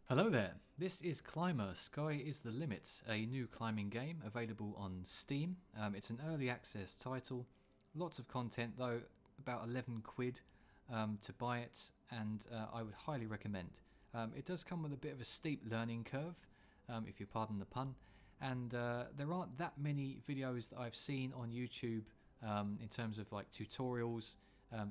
Hello there, this is Climber, Sky is the Limit, a new climbing game available on Steam. It's an early access title, lots of content though, about 11 quid to buy it, and I would highly recommend. It does come with a bit of a steep learning curve, if you pardon the pun, and there aren't that many videos that I've seen on YouTube in terms of like tutorials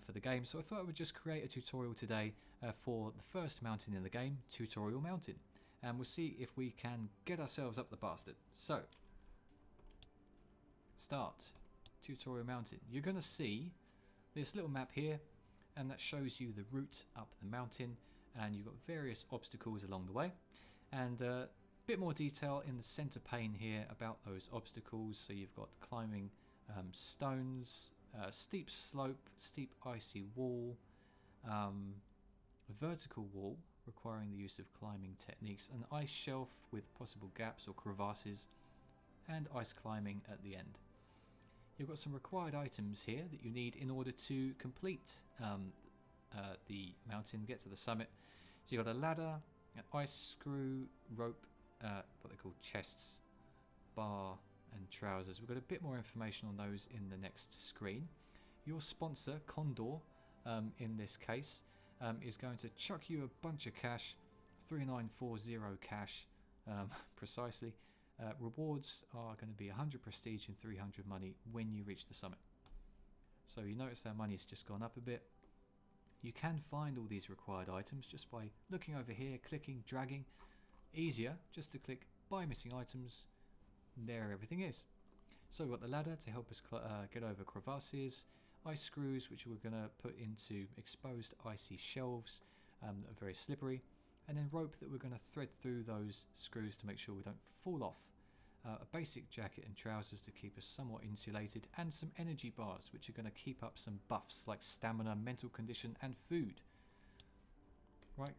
for the game, so I thought I would just create a tutorial today for the first mountain in the game, Tutorial Mountain, and we'll see if we can get ourselves up the bastard. So, start Tutorial Mountain. You're going to see this little map here, and that shows you the route up the mountain, and you've got various obstacles along the way, and a bit more detail in the center pane here about those obstacles. So you've got climbing stones, steep slope, steep icy wall, a vertical wall requiring the use of climbing techniques, an ice shelf with possible gaps or crevasses, and ice climbing at the end. You've got some required items here that you need in order to complete the mountain, get to the summit. So you've got a ladder, an ice screw, rope, what they call chests, bar, and trousers. We've got a bit more information on those in the next screen. Your sponsor, Condor, in this case, is going to chuck you a bunch of cash, 3940 cash precisely. Rewards are going to be 100 prestige and 300 money when you reach the summit. So you notice their money's just gone up a bit. You can find all these required items just by looking over here, clicking, dragging. Easier just to click buy missing items. There everything is. So we've got the ladder to help us get over crevasses, ice screws which we're going to put into exposed icy shelves that are very slippery, and then rope that we're going to thread through those screws to make sure we don't fall off, a basic jacket and trousers to keep us somewhat insulated, and some energy bars which are going to keep up some buffs like stamina, mental condition and food. Right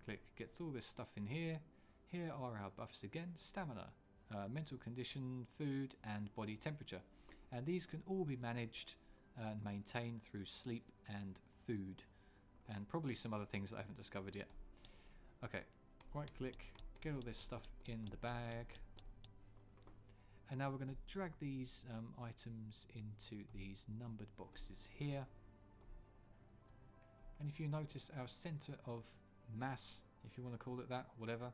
click, gets all this stuff in here. Here are our buffs again, stamina, mental condition, food and body temperature, and these can all be managed and maintained through sleep and food, and probably some other things that I haven't discovered yet. Okay, right click, get all this stuff in the bag, and now we're going to drag these items into these numbered boxes here. And if you notice, our center of mass, if you want to call it that, whatever,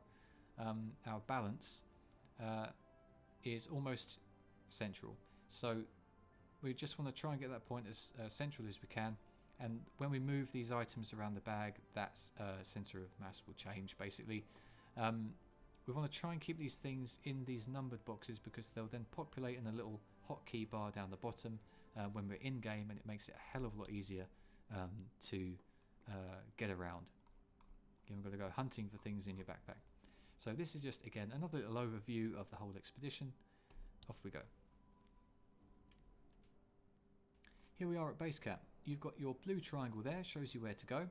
our balance is almost central. So we just want to try and get that point as central as we can. And when we move these items around the bag, that center of mass will change basically. We want to try and keep these things in these numbered boxes because they'll then populate in a little hotkey bar down the bottom when we're in game, and it makes it a hell of a lot easier to get around. You've got to go hunting for things in your backpack. So this is just, again, another little overview of the whole expedition. Off we go. Here we are at base camp. You've got your blue triangle there, shows you where to go.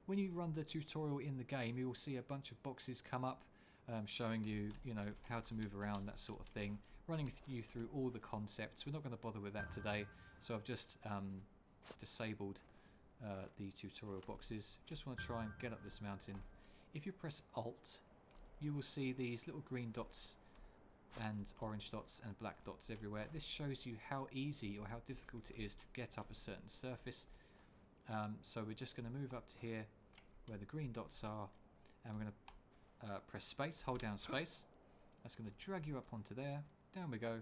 When you run the tutorial in the game, you will see a bunch of boxes come up showing you, how to move around, that sort of thing, running you through all the concepts. We're not going to bother with that today, so I've just disabled the tutorial boxes. Just want to try and get up this mountain. If you press Alt, you will see these little green dots and orange dots and black dots everywhere. This shows you how easy or how difficult it is to get up a certain surface. So we're just going to move up to here where the green dots are, and we're going to press space, hold down space. That's going to drag you up onto there. Down we go.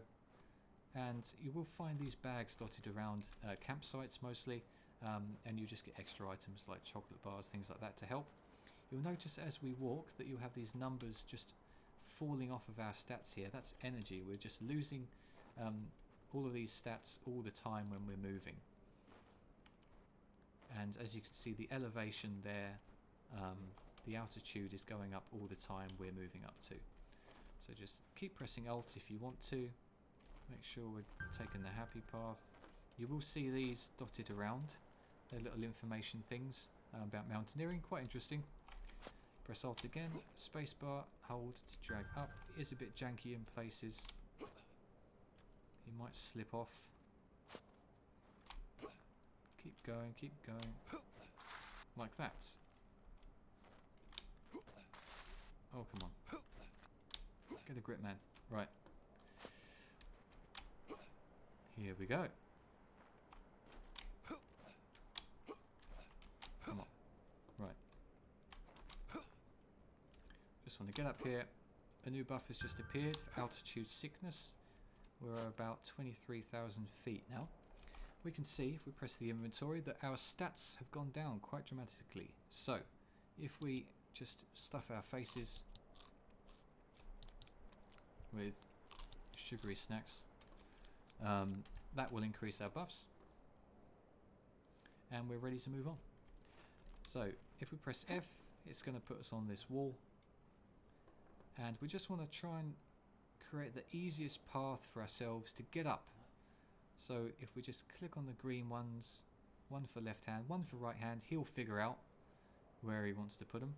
And you will find these bags dotted around campsites mostly, and you just get extra items like chocolate bars, things like that to help. You'll notice as we walk that you'll have these numbers just falling off of our stats here. That's energy. We're just losing all of these stats all the time when we're moving. And as you can see, the elevation there, the altitude is going up all the time we're moving up to. So just keep pressing Alt if you want to. Make sure we're taking the happy path. You will see these dotted around. They're little information things about mountaineering. Quite interesting. Press Alt again, spacebar, hold to drag up. It is a bit janky in places. You might slip off. Keep going, like that. the grip, man. Right. Here we go. Come on. Right. Just want to get up here. A new buff has just appeared for altitude sickness. We're about 23,000 feet now. We can see, if we press the inventory, that our stats have gone down quite dramatically. So, if we just stuff our faces with sugary snacks, that will increase our buffs. And we're ready to move on. So, if we press F, it's going to put us on this wall. And we just want to try and create the easiest path for ourselves to get up. So if we just click on the green ones, one for left hand, one for right hand, he'll figure out where he wants to put them.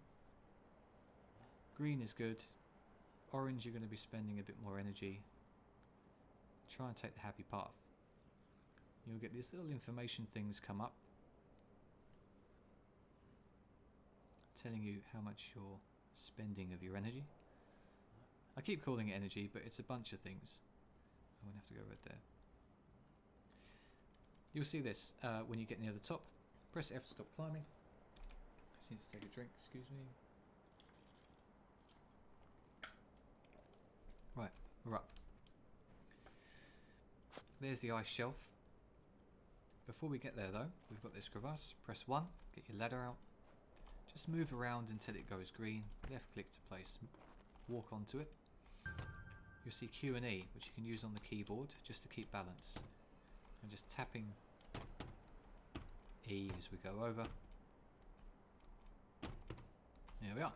Green is good. Orange, you're going to be spending a bit more energy. Try and take the happy path. You'll get these little information things come up telling you how much you're spending of your energy. I keep calling it energy, but it's a bunch of things. I'm going to have to go right there. You'll see this when you get near the top. Press F to stop climbing. Just need to take a drink, excuse me. Right, we're up. There's the ice shelf. Before we get there though, we've got this crevasse. Press 1, get your ladder out. Just move around until it goes green. Left click to place. Walk onto it. You'll see Q and E, which you can use on the keyboard just to keep balance. And just tapping E as we go over. There we are.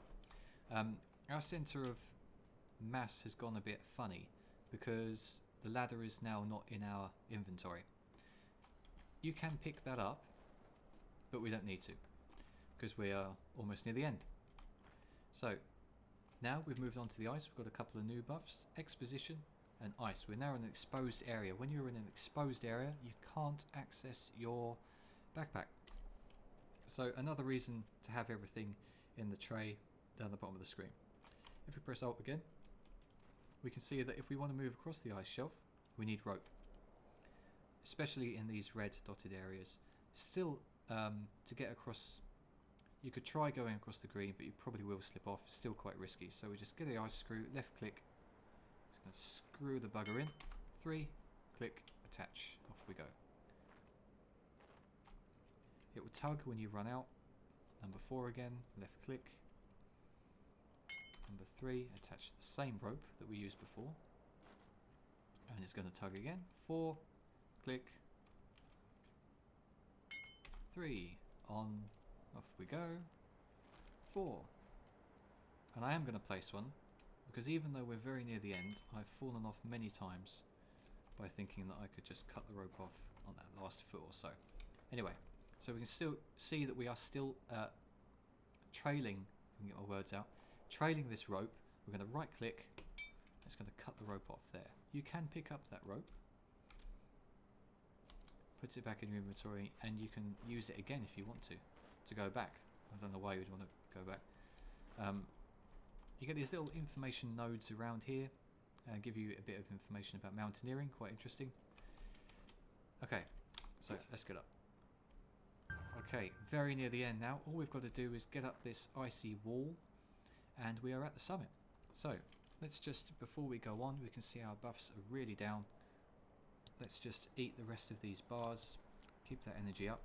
Our centre of mass has gone a bit funny because the ladder is now not in our inventory. You can pick that up, but we don't need to because we are almost near the end. So now we've moved on to the ice. We've got a couple of new buffs, exposition and ice. We're now in an exposed area. When you're in an exposed area, you can't access your backpack. So another reason to have everything in the tray down the bottom of the screen. If we press Alt again, we can see that if we want to move across the ice shelf, we need rope. Especially in these red dotted areas. Still, to get across, you could try going across the green, but you probably will slip off. It's still quite risky. So we just get the ice screw, left click, just going to screw the bugger in. 3, click, attach. Off we go. It will tug when you run out. Number 4 again, left click. Number 3, attach the same rope that we used before. And it's going to tug again. 4, click. 3, on, off we go. 4. And I am going to place one, because even though we're very near the end, I've fallen off many times by thinking that I could just cut the rope off on that last foot or so. Anyway, so we can still see that we are still trailing, I can get my words out, trailing this rope. We're going to right click, it's going to cut the rope off there. You can pick up that rope, puts it back in your inventory, and you can use it again if you want to go back. I don't know why you would want to go back. You get these little information nodes around here, give you a bit of information about mountaineering, quite interesting. Okay, so let's get up. Okay, very near the end now. All we've got to do is get up this icy wall, and we are at the summit. So, let's just, before we go on, we can see our buffs are really down. Let's just eat the rest of these bars, keep that energy up.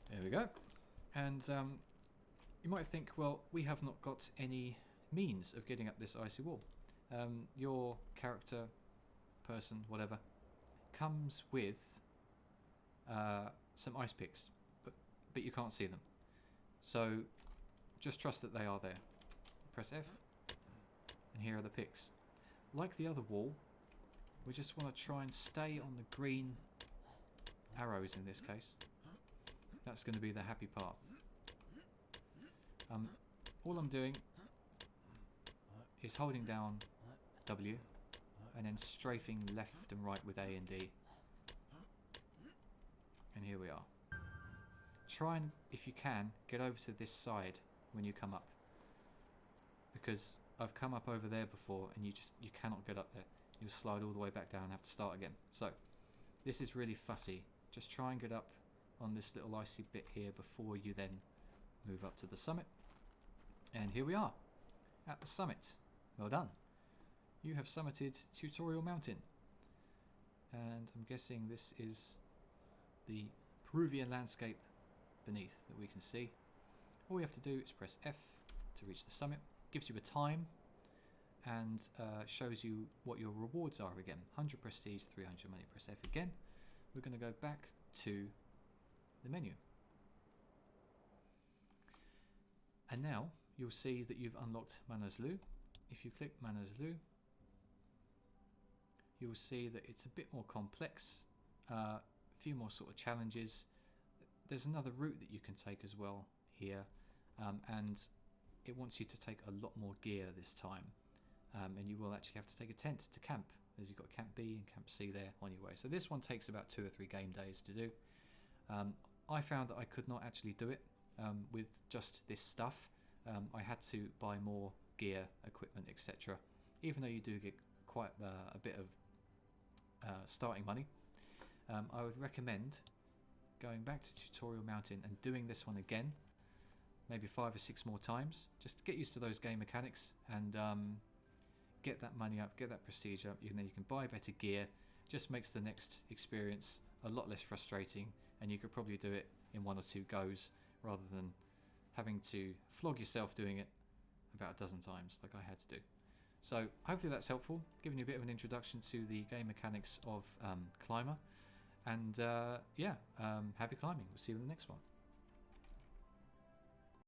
There we go. And you might think, well, we have not got any means of getting up this icy wall. Your character, person, whatever, comes with some ice picks, but you can't see them. So just trust that they are there. Press F, and here are the picks. Like the other wall, we just want to try and stay on the green arrows in this case. That's going to be the happy path. All I'm doing is holding down W and then strafing left and right with A and D. And here we are. Try and, if you can, get over to this side when you come up. because I've come up over there before and you cannot get up there. You'll slide all the way back down and have to start again. So this is really fussy. Just try and get up on this little icy bit here before you then move up to the summit. And here we are at the summit. Well done. You have summited Tutorial Mountain. And I'm guessing this is the Peruvian landscape beneath that we can see. All we have to do is press F to reach the summit. Gives you a time and shows you what your rewards are again. 100 prestige, 300 money. Press F again. We're going to go back to the menu. And now you'll see that you've unlocked Manaslu. If you click Manaslu, you will see that it's a bit more complex, a few more sort of challenges. There's another route that you can take as well here, and it wants you to take a lot more gear this time, and you will actually have to take a tent to camp, as you've got Camp B and Camp C there on your way. So this one takes about 2 or 3 game days to do. I found that I could not actually do it with just this stuff. I had to buy more gear, equipment, etc. Even though you do get quite a bit of starting money, I would recommend going back to Tutorial Mountain and doing this one again, maybe 5 or 6 more times, just to get used to those game mechanics and get that money up, get that prestige up, and then you can buy better gear. Just makes the next experience a lot less frustrating, and you could probably do it in 1 or 2 goes rather than having to flog yourself doing it about a dozen times like I had to do. So hopefully that's helpful, giving you a bit of an introduction to the game mechanics of Climber. And yeah, happy climbing. We'll see you in the next one.